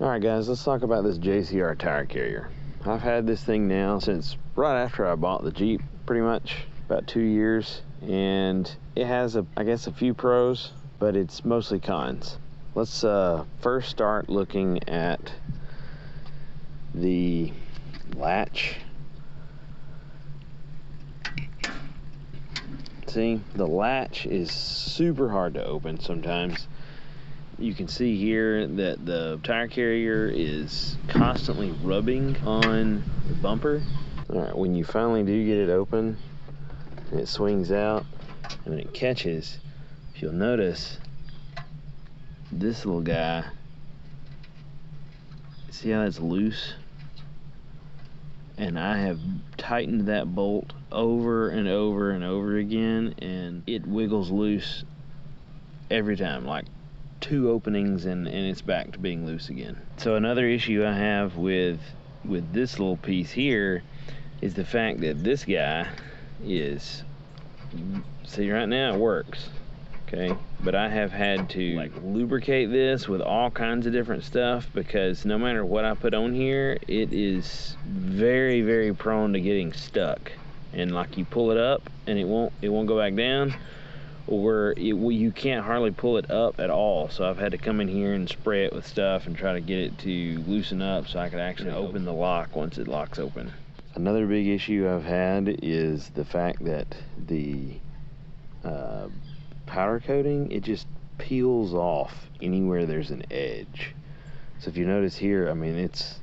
Alright guys, let's talk about this JCR tire carrier. I've had this thing now since right after I bought the Jeep, pretty much, about 2 years. And it has, I guess, a few pros, but it's mostly cons. Let's first start looking at the latch. See, the latch is super hard to open sometimes. You can see here that the tire carrier is constantly rubbing on the bumper. All right, when you finally do get it open and it swings out and when it catches, if you'll notice, this little guy, see how it's loose? And I have tightened that bolt over and over and over again, and it wiggles loose every time, like 2 openings and it's back to being loose again. So another issue I have with this little piece here is the fact that this guy is, see right now it works, okay, but I have had to like lubricate this with all kinds of different stuff because no matter what I put on here, it is very, very prone to getting stuck. And like you pull it up and it won't go back down, or you can't hardly pull it up at all. So I've had to come in here and spray it with stuff and try to get it to loosen up so I could actually open the lock once it locks open. Another big issue I've had is the fact that the powder coating, it just peels off anywhere there's an edge. So if you notice here, I mean, it's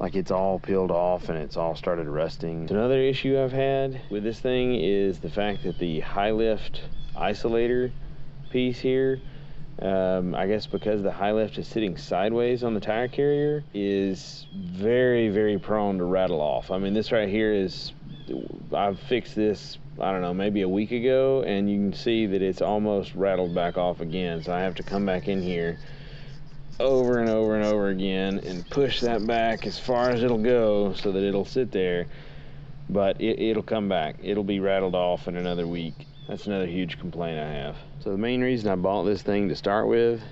like it's all peeled off and it's all started rusting. Another issue I've had with this thing is the fact that the high lift isolator piece here, I guess because the high lift is sitting sideways on the tire carrier, is very, very prone to rattle off. I mean, this right here is, I've fixed this, I don't know, maybe a week ago, and you can see that it's almost rattled back off again. So I have to come back in here over and over and over again and push that back as far as it'll go so that it'll sit there, but it'll come back. It'll be rattled off in another week. That's another huge complaint I have. So the main reason I bought this thing to start with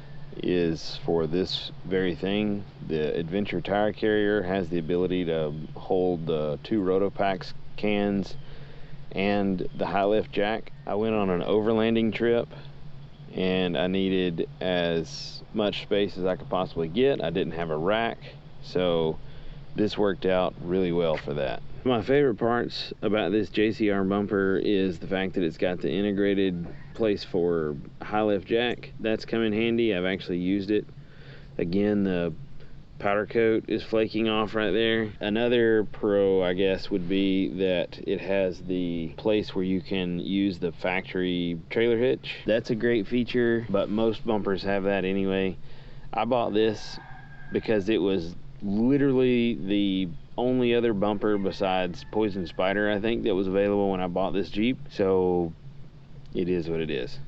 is for this very thing. The Adventure tire carrier has the ability to hold the 2 Rotopax cans and the high lift jack. I went on an overlanding trip and I needed as much space as I could possibly get. I didn't have a rack, so this worked out really well for that. My favorite parts about this JCR bumper is the fact that it's got the integrated place for high lift jack. That's come in handy. I've actually used it. Again, the powder coat is flaking off right there. Another pro, I guess, would be that it has the place where you can use the factory trailer hitch. That's a great feature, but most bumpers have that anyway. I bought this because it was literally the only other bumper besides Poison Spider, I think, that was available when I bought this Jeep. So it is what it is.